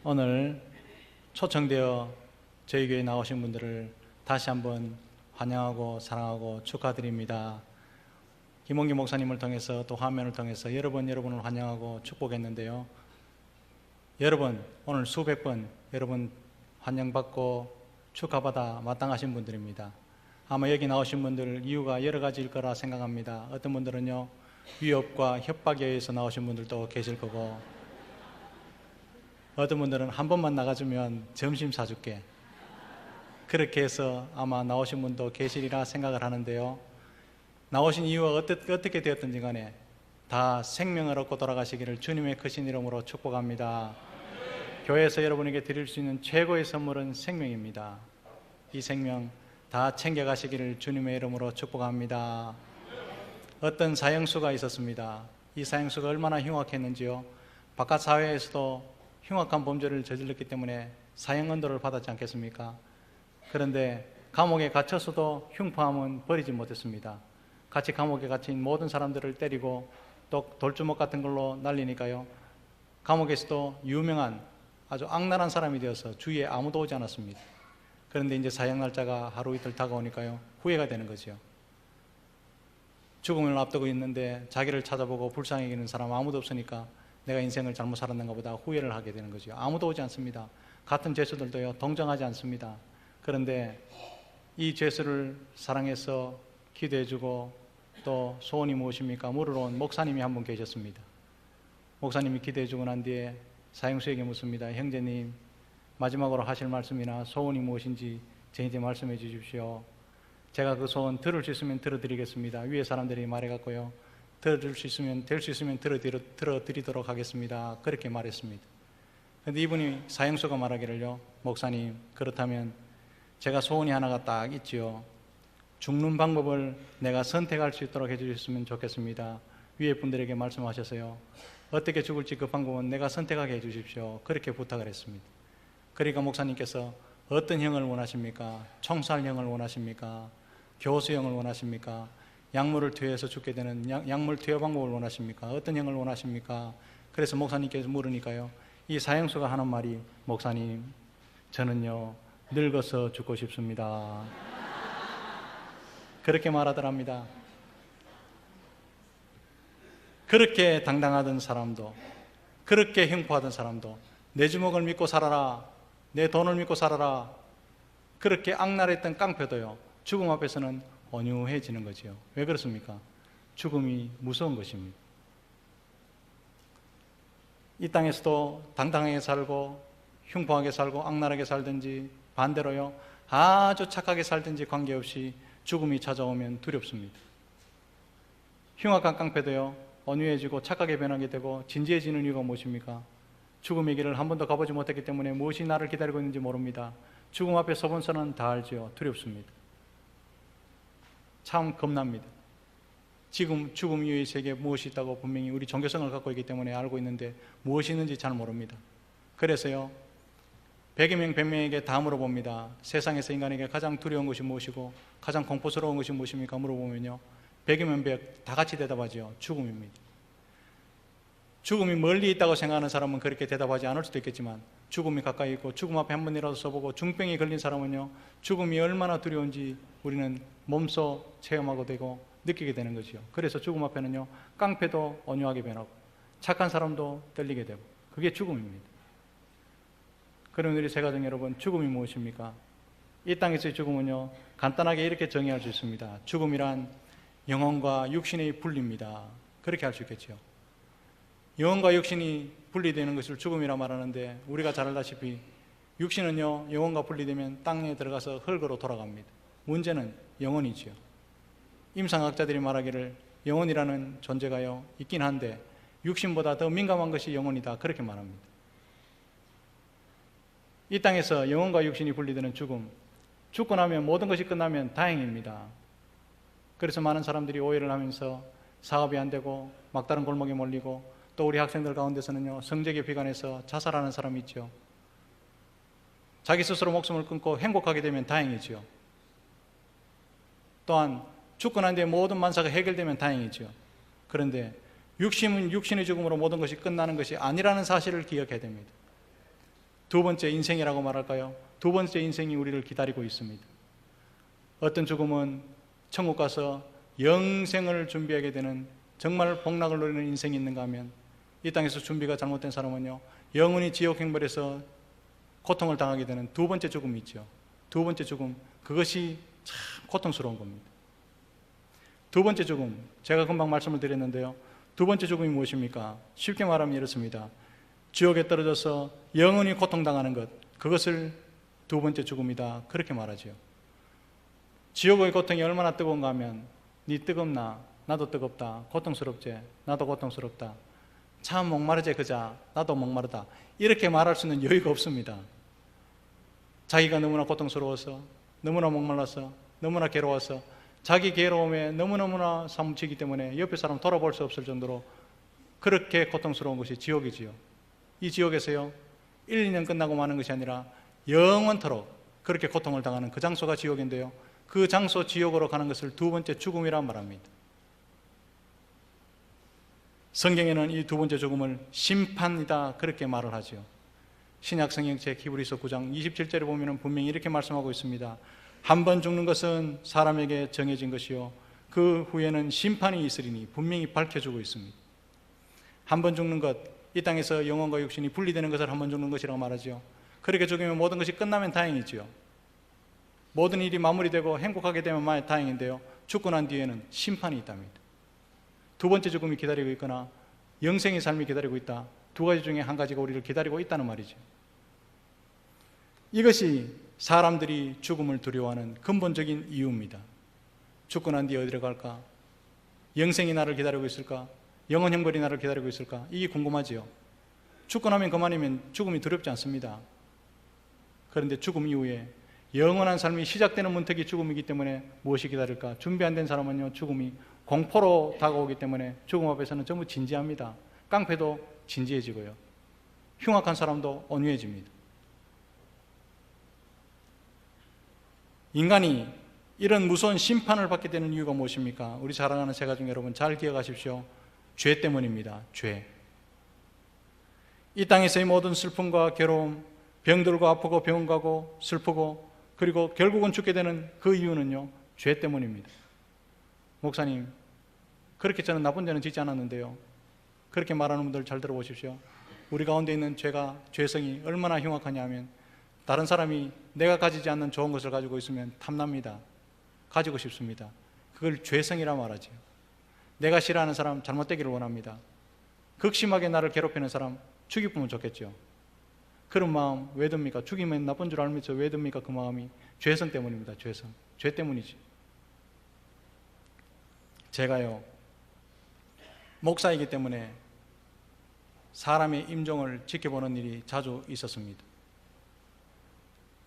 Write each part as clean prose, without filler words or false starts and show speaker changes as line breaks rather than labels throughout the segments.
오늘 초청되어 저희 교회에 나오신 분들을 다시 한번 환영하고 사랑하고 축하드립니다. 김홍기 목사님을 통해서 또 화면을 통해서 여러분을 환영하고 축복했는데요. 여러분, 오늘 수백 번 여러분 환영받고 축하받아 마땅하신 분들입니다. 아마 여기 나오신 분들 이유가 여러 가지일 거라 생각합니다. 어떤 분들은요, 위협과 협박에 의해서 나오신 분들도 계실 거고, 어떤 분들은 한 번만 나가주면 점심 사줄게, 그렇게 해서 아마 나오신 분도 계시리라 생각을 하는데요. 나오신 이유가 어떻게 되었든지 간에 다 생명을 얻고 돌아가시기를 주님의 크신 이름으로 축복합니다. 교회에서 여러분에게 드릴 수 있는 최고의 선물은 생명입니다. 이 생명 다 챙겨가시기를 주님의 이름으로 축복합니다. 어떤 사형수가 있었습니다. 이 사형수가 얼마나 흉악했는지요. 바깥 사회에서도 흉악한 범죄를 저질렀기 때문에 사형 언도를 받았지 않겠습니까? 그런데 감옥에 갇혀서도 흉포함은 버리지 못했습니다. 같이 감옥에 갇힌 모든 사람들을 때리고 또 돌주먹 같은 걸로 날리니까요, 감옥에서도 유명한 아주 악랄한 사람이 되어서 주위에 아무도 오지 않았습니다. 그런데 이제 사형 날짜가 하루 이틀 다가오니까요, 후회가 되는 거죠. 죽음을 앞두고 있는데 자기를 찾아보고 불쌍히 여기는 사람 아무도 없으니까 내가 인생을 잘못 살았는가 보다 후회를 하게 되는 거죠. 아무도 오지 않습니다. 같은 죄수들도요, 동정하지 않습니다. 그런데 이 죄수를 사랑해서 기도해주고 또 소원이 무엇입니까? 물으러 온 목사님이 한 분 계셨습니다. 목사님이 기도해주고 난 뒤에 사형수에게 묻습니다. 형제님, 마지막으로 하실 말씀이나 소원이 무엇인지 저희한테 말씀해 주십시오. 제가 그 소원 들을 수 있으면 들어드리겠습니다. 위에 사람들이 말해갖고요, 들을 수 있으면, 될 수 있으면 들어드리도록 하겠습니다. 그렇게 말했습니다. 그런데 이분이, 사형수가 말하기를요, 목사님, 그렇다면 제가 소원이 하나가 딱 있지요. 죽는 방법을 내가 선택할 수 있도록 해주셨으면 좋겠습니다. 위에 분들에게 말씀하셔서요, 어떻게 죽을지 그 방법은 내가 선택하게 해주십시오. 그렇게 부탁을 했습니다. 그러니까 목사님께서 어떤 형을 원하십니까? 총살형을 원하십니까? 교수형을 원하십니까? 약물을 투여해서 죽게 되는 약물 투여 방법을 원하십니까? 어떤 형을 원하십니까? 그래서 목사님께서 물으니까요, 이 사형수가 하는 말이, 목사님, 저는요 늙어서 죽고 싶습니다. 그렇게 말하더랍니다. 그렇게 당당하던 사람도, 그렇게 흉포하던 사람도 내 주먹을 믿고 살아라, 내 돈을 믿고 살아라, 그렇게 악랄했던 깡패도요, 죽음 앞에서는 온유해지는 거지요. 왜 그렇습니까? 죽음이 무서운 것입니다. 이 땅에서도 당당하게 살고 흉포하게 살고 악랄하게 살든지, 반대로요 아주 착하게 살든지 관계없이 죽음이 찾아오면 두렵습니다. 흉악한 깡패도요 온유해지고 착하게 변하게 되고 진지해지는 이유가 무엇입니까? 죽음의 길을 한 번도 가보지 못했기 때문에 무엇이 나를 기다리고 있는지 모릅니다. 죽음 앞에 서본서는 다 알지요. 두렵습니다. 참 겁납니다. 지금 죽음 이후의 세계에 무엇이 있다고 분명히 우리 종교성을 갖고 있기 때문에 알고 있는데 무엇이 있는지 잘 모릅니다. 그래서요 100여 명, 100명에게 다 물어봅니다. 세상에서 인간에게 가장 두려운 것이 무엇이고 가장 공포스러운 것이 무엇입니까? 물어보면요 100여 명, 100 다 같이 대답하죠. 죽음입니다. 죽음이 멀리 있다고 생각하는 사람은 그렇게 대답하지 않을 수도 있겠지만, 죽음이 가까이 있고 죽음 앞에 한 번이라도 서보고 중병이 걸린 사람은요 죽음이 얼마나 두려운지 우리는 몸소 체험하고 되고 느끼게 되는 거죠. 그래서 죽음 앞에는요 깡패도 온유하게 변하고 착한 사람도 떨리게 되고, 그게 죽음입니다. 그럼 우리 새가족 여러분, 죽음이 무엇입니까? 이 땅에서의 죽음은요 간단하게 이렇게 정의할 수 있습니다. 죽음이란 영혼과 육신의 분리입니다. 그렇게 할 수 있겠죠. 영혼과 육신이 분리되는 것을 죽음이라 말하는데, 우리가 잘 알다시피 육신은요 영혼과 분리되면 땅에 들어가서 흙으로 돌아갑니다. 문제는 영혼이지요. 임상학자들이 말하기를 영혼이라는 존재가요 있긴 한데 육신보다 더 민감한 것이 영혼이다, 그렇게 말합니다. 이 땅에서 영혼과 육신이 분리되는 죽음, 죽고 나면 모든 것이 끝나면 다행입니다. 그래서 많은 사람들이 오해를 하면서 사업이 안 되고 막다른 골목에 몰리고, 또 우리 학생들 가운데서는요 성적에 비관해서 자살하는 사람이 있죠. 자기 스스로 목숨을 끊고 행복하게 되면 다행이죠. 또한 죽고 난 뒤에 모든 만사가 해결되면 다행이죠. 그런데 육신은 육신의 죽음으로 모든 것이 끝나는 것이 아니라는 사실을 기억해야 됩니다. 두 번째 인생이라고 말할까요? 두 번째 인생이 우리를 기다리고 있습니다. 어떤 죽음은 천국 가서 영생을 준비하게 되는 정말 복락을 누리는 인생이 있는가 하면 이 땅에서 준비가 잘못된 사람은요, 영원히 지옥 행벌에서 고통을 당하게 되는 두 번째 죽음이 있죠. 두 번째 죽음, 그것이 참 고통스러운 겁니다. 두 번째 죽음, 제가 금방 말씀을 드렸는데요, 두 번째 죽음이 무엇입니까? 쉽게 말하면 이렇습니다. 지옥에 떨어져서 영원히 고통당하는 것, 그것을 두 번째 죽음이다, 그렇게 말하지요. 지옥의 고통이 얼마나 뜨거운가 하면 네 뜨겁나? 나도 뜨겁다. 고통스럽지? 나도 고통스럽다. 참 목마르지 그자? 나도 목마르다. 이렇게 말할 수 있는 여유가 없습니다. 자기가 너무나 고통스러워서, 너무나 목말라서, 너무나 괴로워서, 자기 괴로움에 너무너무나 사무치기 때문에 옆에 사람 돌아볼 수 없을 정도로 그렇게 고통스러운 것이 지옥이지요. 이 지옥에서요, 1, 2년 끝나고 마는 것이 아니라 영원토록 그렇게 고통을 당하는 그 장소가 지옥인데요, 그 장소 지옥으로 가는 것을 두 번째 죽음이라 말합니다. 성경에는 이 두 번째 죽음을 심판이다, 그렇게 말을 하죠. 신약 성경책 히브리서 9장 27절에 보면 분명히 이렇게 말씀하고 있습니다. 한 번 죽는 것은 사람에게 정해진 것이요 그 후에는 심판이 있으리니, 분명히 밝혀주고 있습니다. 한 번 죽는 것, 이 땅에서 영혼과 육신이 분리되는 것을 한 번 죽는 것이라고 말하죠. 그렇게 죽으면 모든 것이 끝나면 다행이지요. 모든 일이 마무리되고 행복하게 되면 만약 다행인데요, 죽고 난 뒤에는 심판이 있답니다. 두 번째 죽음이 기다리고 있거나 영생의 삶이 기다리고 있다, 두 가지 중에 한 가지가 우리를 기다리고 있다는 말이죠. 이것이 사람들이 죽음을 두려워하는 근본적인 이유입니다. 죽고 난 뒤에 어디로 갈까? 영생이 나를 기다리고 있을까? 영원 형벌이 나를 기다리고 있을까? 이게 궁금하지요. 죽고 나면 그만이면 죽음이 두렵지 않습니다. 그런데 죽음 이후에 영원한 삶이 시작되는 문턱이 죽음이기 때문에 무엇이 기다릴까? 준비 안 된 사람은요, 죽음이 공포로 다가오기 때문에 죽음 앞에서는 전부 진지합니다. 깡패도 진지해지고요, 흉악한 사람도 온유해집니다. 인간이 이런 무서운 심판을 받게 되는 이유가 무엇입니까? 우리 사랑하는 새가족 여러분, 잘 기억하십시오. 죄 때문입니다. 죄. 이 땅에서의 모든 슬픔과 괴로움, 병들고 아프고 병원 가고 슬프고 그리고 결국은 죽게 되는 그 이유는요, 죄 때문입니다. 목사님, 그렇게 저는 나쁜 죄는 짓지 않았는데요. 그렇게 말하는 분들 잘 들어보십시오. 우리 가운데 있는 죄성이 얼마나 흉악하냐 하면, 다른 사람이 내가 가지지 않는 좋은 것을 가지고 있으면 탐납니다. 가지고 싶습니다. 그걸 죄성이라 말하죠. 내가 싫어하는 사람 잘못되기를 원합니다. 극심하게 나를 괴롭히는 사람 죽이면 좋겠죠. 그런 마음 왜 듭니까? 죽이면 나쁜 줄 알면서 왜 듭니까? 그 마음이 죄성 때문입니다. 죄성. 죄 때문이지. 제가요, 목사이기 때문에 사람의 임종을 지켜보는 일이 자주 있었습니다.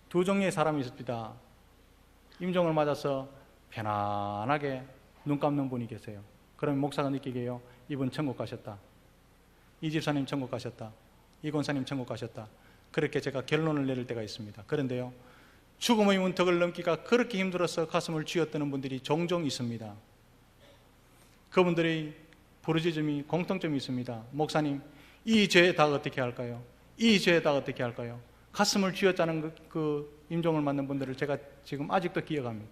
두 종류의 사람이 있습니다. 임종을 맞아서 편안하게 눈 감는 분이 계세요. 그러면 목사가 느끼게요, 이분 천국 가셨다, 이 집사님 천국 가셨다, 이 권사님 천국 가셨다, 그렇게 제가 결론을 내릴 때가 있습니다. 그런데요, 죽음의 문턱을 넘기가 그렇게 힘들어서 가슴을 쥐어뜨는 분들이 종종 있습니다. 그분들의 부르짖음이 공통점이 있습니다. 목사님, 이 죄 다 어떻게 할까요? 이 죄 다 어떻게 할까요? 가슴을 쥐어짜는 그 임종을 맞는 분들을 제가 지금 아직도 기억합니다.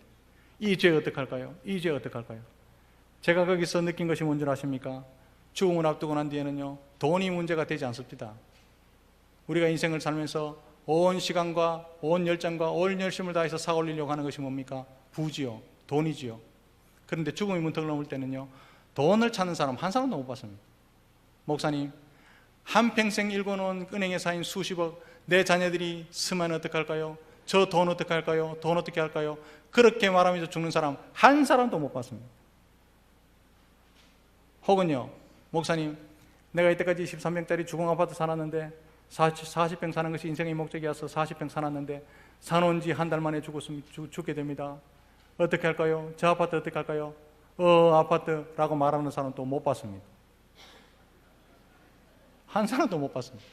이 죄 어떻게 할까요? 이 죄 어떻게 할까요? 제가 거기서 느낀 것이 뭔지 아십니까? 죽음을 앞두고 난 뒤에는요, 돈이 문제가 되지 않습니다. 우리가 인생을 살면서 온 시간과 온 열정과 온 열심을 다해서 쌓아올리려고 하는 것이 뭡니까? 부지요, 돈이지요. 그런데 죽음의 문턱을 넘을 때는요, 돈을 찾는 사람 한 사람도 못 봤습니다. 목사님, 한평생 일궈놓은 은행에 쌓인 수십억, 내 자녀들이 쓰면 어떡할까요? 저 돈 어떻게 할까요? 돈 어떻게 할까요? 그렇게 말하면서 죽는 사람 한 사람도 못 봤습니다. 혹은요, 목사님, 내가 이때까지 13평짜리 주공 아파트 살았는데 40평 사는 것이 인생의 목적이어서 40평 살았는데 사놓은 지 한 달 만에 죽게 됩니다. 어떻게 할까요? 저 아파트 어떻게 할까요? 아파트라고 말하는 사람도 못 봤습니다. 한 사람도 못 봤습니다.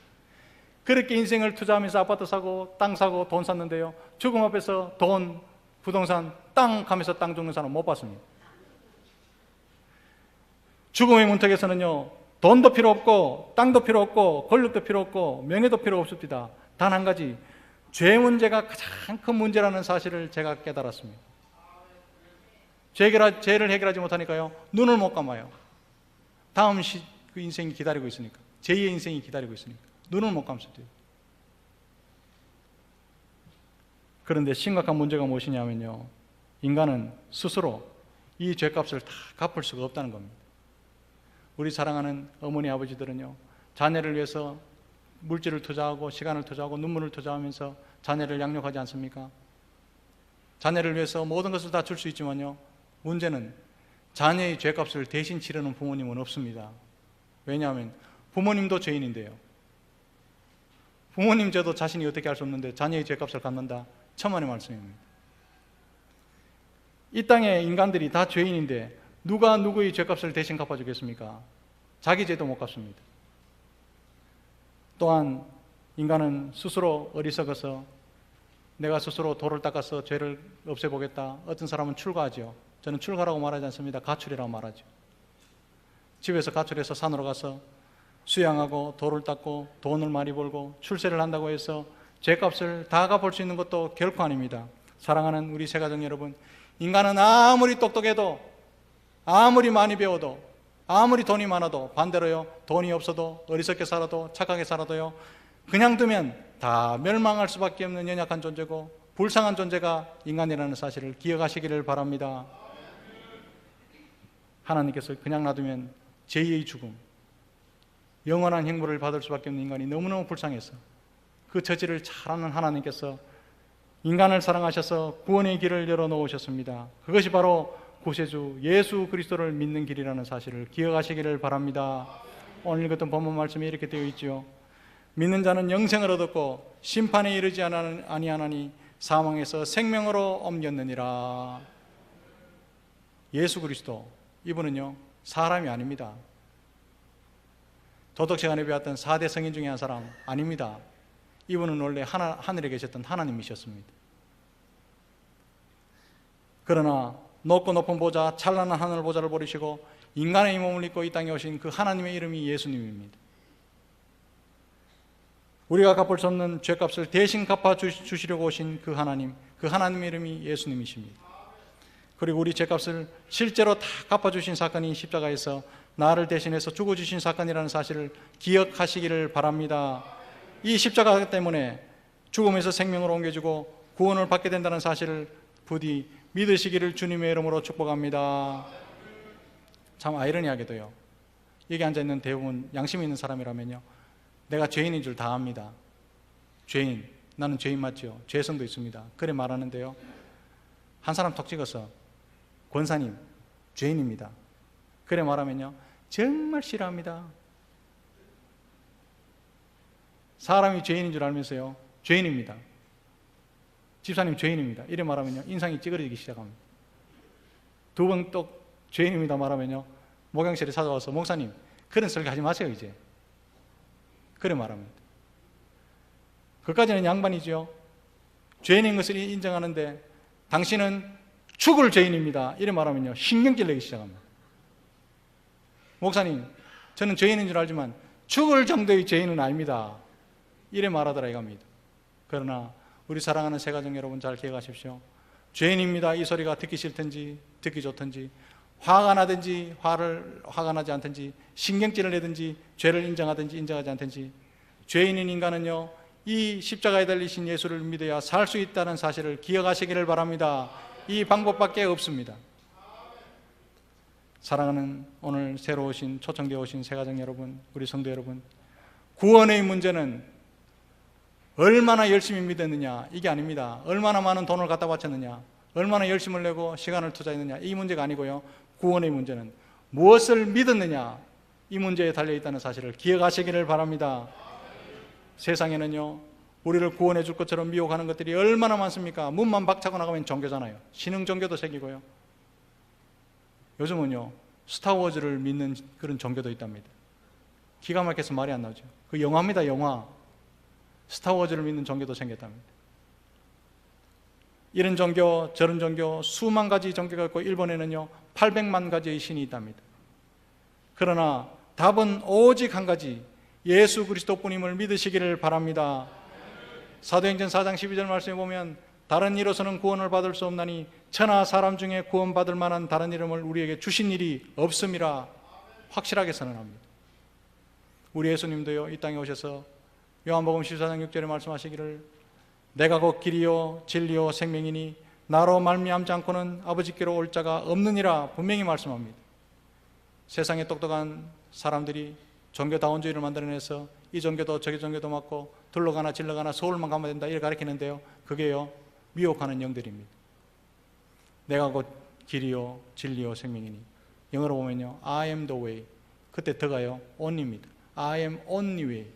그렇게 인생을 투자하면서 아파트 사고 땅 사고 돈 샀는데요, 죽음 앞에서 돈, 부동산, 땅 하면서 땅 죽는 사람 못 봤습니다. 죽음의 문턱에서는요, 돈도 필요 없고 땅도 필요 없고 권력도 필요 없고 명예도 필요 없습니다. 단 한 가지, 죄 문제가 가장 큰 문제라는 사실을 제가 깨달았습니다. 죄를 해결하지 못하니까요, 눈을 못 감아요. 다음 그 인생이 기다리고 있으니까, 제2의 인생이 기다리고 있으니까 눈을 못 감을 돼요. 그런데 심각한 문제가 무엇이냐면요, 인간은 스스로 이 죄값을 다 갚을 수가 없다는 겁니다. 우리 사랑하는 어머니 아버지들은요, 자녀를 위해서 물질을 투자하고 시간을 투자하고 눈물을 투자하면서 자녀를 양육하지 않습니까? 자녀를 위해서 모든 것을 다 줄 수 있지만요, 문제는 자녀의 죄값을 대신 치르는 부모님은 없습니다. 왜냐하면 부모님도 죄인인데요. 부모님 죄도 자신이 어떻게 할 수 없는데 자녀의 죄값을 갚는다? 천만의 말씀입니다. 이 땅의 인간들이 다 죄인인데 누가 누구의 죄값을 대신 갚아주겠습니까? 자기 죄도 못 갚습니다. 또한 인간은 스스로 어리석어서 내가 스스로 돌을 닦아서 죄를 없애보겠다. 어떤 사람은 출가하죠. 저는 출가라고 말하지 않습니다. 가출이라고 말하죠. 집에서 가출해서 산으로 가서 수양하고 돌을 닦고 돈을 많이 벌고 출세를 한다고 해서 죄값을 다 갚을 수 있는 것도 결코 아닙니다. 사랑하는 우리 새가족 여러분, 인간은 아무리 똑똑해도, 아무리 많이 배워도, 아무리 돈이 많아도, 반대로요, 돈이 없어도, 어리석게 살아도, 착하게 살아도요, 그냥 두면 다 멸망할 수밖에 없는 연약한 존재고 불쌍한 존재가 인간이라는 사실을 기억하시기를 바랍니다. 하나님께서 그냥 놔두면 제2의 죽음, 영원한 형벌을 받을 수밖에 없는 인간이 너무너무 불쌍해서 그 처지를 잘 아는 하나님께서 인간을 사랑하셔서 구원의 길을 열어놓으셨습니다. 그것이 바로 구세주 예수 그리스도를 믿는 길이라는 사실을 기억하시기를 바랍니다. 오늘 읽었던 본문 말씀에 이렇게 되어 있죠. 믿는 자는 영생을 얻었고 심판에 이르지 아니하나니 사망에서 생명으로 옮겼느니라. 예수 그리스도, 이분은요 사람이 아닙니다. 도덕 시간에 배웠던 4대 성인 중에 한 사람 아닙니다. 이분은 원래 하늘에 계셨던 하나님이셨습니다. 그러나 높고 높은 보좌, 찬란한 하늘 보좌를 버리시고 인간의 몸을 입고 이 땅에 오신 그 하나님의 이름이 예수님입니다. 우리가 갚을 수 없는 죄값을 대신 갚아주시려고 오신 그 하나님의 이름이 예수님이십니다. 그리고 우리 죄값을 실제로 다 갚아주신 사건이 십자가에서 나를 대신해서 죽어주신 사건이라는 사실을 기억하시기를 바랍니다. 이 십자가 때문에 죽음에서 생명으로 옮겨주고 구원을 받게 된다는 사실을 부디 믿으시기를 주님의 이름으로 축복합니다. 참 아이러니하게도요, 여기 앉아있는 대부분 양심 있는 사람이라면요, 내가 죄인인 줄 다 압니다. 죄인, 나는 죄인 맞죠? 죄성도 있습니다. 그래 말하는데요, 한 사람 톡 찍어서 권사님 죄인입니다. 그래 말하면요, 정말 싫어합니다. 사람이 죄인인 줄 알면서요, 죄인입니다. 집사님 죄인입니다. 이래 말하면요, 인상이 찌그러지기 시작합니다. 두 번 또 죄인입니다 말하면요, 목양실에 찾아와서 목사님 그런 설교하지 마세요 이제. 그래 말합니다. 그까지는 양반이죠. 죄인인 것을 인정하는데 당신은 죽을 죄인입니다 이래 말하면요, 신경질 내기 시작합니다. 목사님 저는 죄인인 줄 알지만 죽을 정도의 죄인은 아닙니다 이래 말하더라 이겁니다. 그러나 우리 사랑하는 새가족 여러분 잘 기억하십시오. 죄인입니다 이 소리가 듣기 싫든지 듣기 좋든지, 화가 나든지 화가 나지 않든지, 신경질을 내든지 죄를 인정하든지 인정하지 않든지, 죄인인 인간은요 이 십자가에 달리신 예수를 믿어야 살 수 있다는 사실을 기억하시기를 바랍니다. 이 방법밖에 없습니다. 사랑하는 오늘 새로 오신 초청되어 오신 새가족 여러분, 우리 성도 여러분, 구원의 문제는 얼마나 열심히 믿었느냐 이게 아닙니다. 얼마나 많은 돈을 갖다 바쳤느냐, 얼마나 열심을 내고 시간을 투자했느냐 이 문제가 아니고요, 구원의 문제는 무엇을 믿었느냐 이 문제에 달려있다는 사실을 기억하시기를 바랍니다. 세상에는요 우리를 구원해 줄 것처럼 미혹하는 것들이 얼마나 많습니까? 문만 박차고 나가면 종교잖아요. 신흥 종교도 생기고요, 요즘은요 스타워즈를 믿는 그런 종교도 있답니다. 기가 막혀서 말이 안 나오죠. 그 영화입니다. 영화. 스타워즈를 믿는 종교도 생겼답니다. 이런 종교 저런 종교 수만 가지 종교가 있고 일본에는요 800만 가지의 신이 있답니다. 그러나 답은 오직 한 가지, 예수 그리스도뿐임을 믿으시기를 바랍니다. 사도행전 4장 12절 말씀에 보면 다른 이로서는 구원을 받을 수 없나니 천하 사람 중에 구원받을 만한 다른 이름을 우리에게 주신 일이 없음이라 확실하게 선언합니다. 우리 예수님도요, 이 땅에 오셔서 요한복음 14장 6절에 말씀하시기를 내가 곧 길이요 진리요 생명이니 나로 말미암지 않고는 아버지께로 올 자가 없느니라 분명히 말씀합니다. 세상에 똑똑한 사람들이 종교다원주의를 만들어내서 이 종교도 저기 종교도 맞고 둘러가나 질러가나 서울만 가면 된다 이렇게 가르치는데요, 그게요 미혹하는 영들입니다. 내가 곧 길이요 진리요 생명이니, 영어로 보면요 I am the way, 그때 더가요 only입니다. I am only way,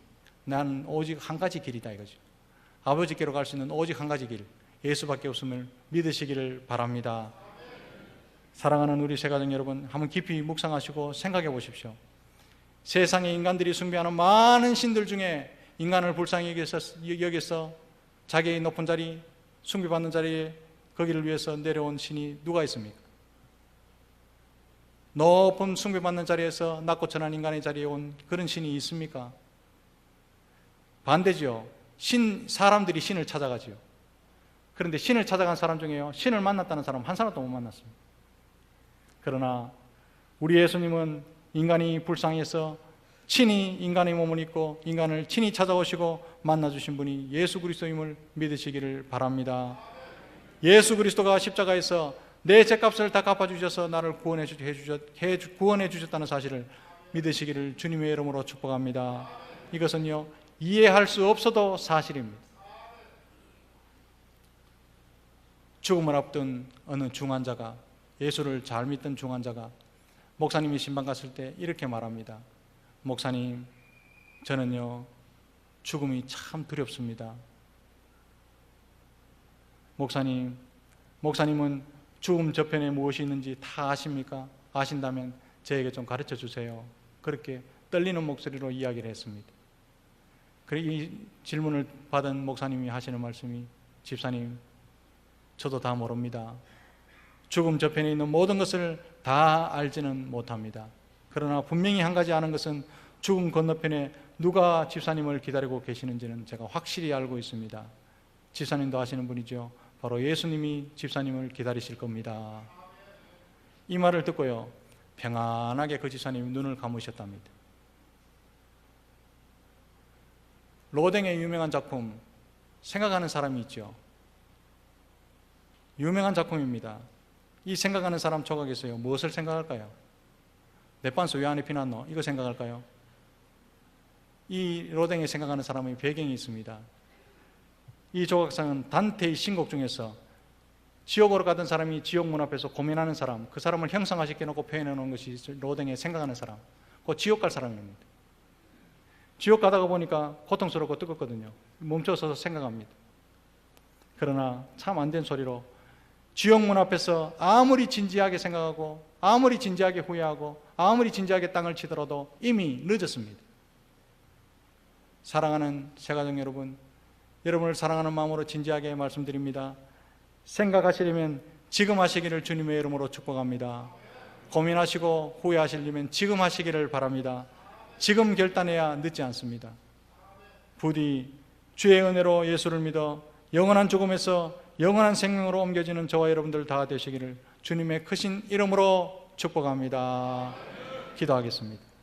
난 오직 한 가지 길이다 이거죠. 아버지께로 갈 수 있는 오직 한 가지 길, 예수밖에 없음을 믿으시기를 바랍니다. 사랑하는 우리 새가족 여러분, 한번 깊이 묵상하시고 생각해 보십시오. 세상의 인간들이 숭배하는 많은 신들 중에 인간을 불쌍히 여겨서 자기의 높은 자리, 숭배받는 자리에 거기를 위해서 내려온 신이 누가 있습니까? 높은 숭배받는 자리에서 낮고 천한 인간의 자리에 온 그런 신이 있습니까? 반대죠. 사람들이 신을 찾아가지요. 그런데 신을 찾아간 사람 중에요, 신을 만났다는 사람 한 사람도 못 만났습니다. 그러나 우리 예수님은 인간이 불쌍해서 친히 인간의 몸을 입고 인간을 친히 찾아오시고 만나주신 분이 예수 그리스도임을 믿으시기를 바랍니다. 예수 그리스도가 십자가에서 내 죄값을 다 갚아주셔서 나를 구원해 주셨다는 사실을 믿으시기를 주님의 이름으로 축복합니다. 이것은요 이해할 수 없어도 사실입니다. 죽음을 앞둔 어느 중환자가, 예수를 잘 믿던 중환자가 목사님이 신방 갔을 때 이렇게 말합니다. 목사님, 저는요 죽음이 참 두렵습니다. 목사님은 죽음 저편에 무엇이 있는지 다 아십니까? 아신다면 저에게 좀 가르쳐 주세요. 그렇게 떨리는 목소리로 이야기를 했습니다. 이 질문을 받은 목사님이 하시는 말씀이, 집사님, 저도 다 모릅니다. 죽음 저편에 있는 모든 것을 다 알지는 못합니다. 그러나 분명히 한 가지 아는 것은 죽음 건너편에 누가 집사님을 기다리고 계시는지는 제가 확실히 알고 있습니다. 집사님도 아시는 분이죠. 바로 예수님이 집사님을 기다리실 겁니다. 이 말을 듣고요 평안하게 그 집사님이 눈을 감으셨답니다. 로댕의 유명한 작품 생각하는 사람이 있죠. 유명한 작품입니다. 이 생각하는 사람 조각에서요 무엇을 생각할까요? 내 빤스 왜 안에 피났노? 이거 생각할까요? 이 로댕이 생각하는 사람의 배경이 있습니다. 이 조각상은 단테의 신곡 중에서 지옥으로 가던 사람이 지옥 문 앞에서 고민하는 사람, 그 사람을 형상화시켜 놓고 표현해 놓은 것이 로댕의 생각하는 사람, 그 지옥 갈 사람입니다. 지옥 가다가 보니까 고통스럽고 뜨겁거든요. 멈춰서서 생각합니다. 그러나 참 안 된 소리로 지옥 문 앞에서 아무리 진지하게 생각하고 아무리 진지하게 후회하고 아무리 진지하게 땅을 치더라도 이미 늦었습니다. 사랑하는 새가족 여러분, 여러분을 사랑하는 마음으로 진지하게 말씀드립니다. 생각하시려면 지금 하시기를 주님의 이름으로 축복합니다. 고민하시고 후회하시려면 지금 하시기를 바랍니다. 지금 결단해야 늦지 않습니다. 부디 주의 은혜로 예수를 믿어 영원한 죽음에서 영원한 생명으로 옮겨지는 저와 여러분들 다 되시기를 주님의 크신 이름으로 축복합니다. 기도하겠습니다.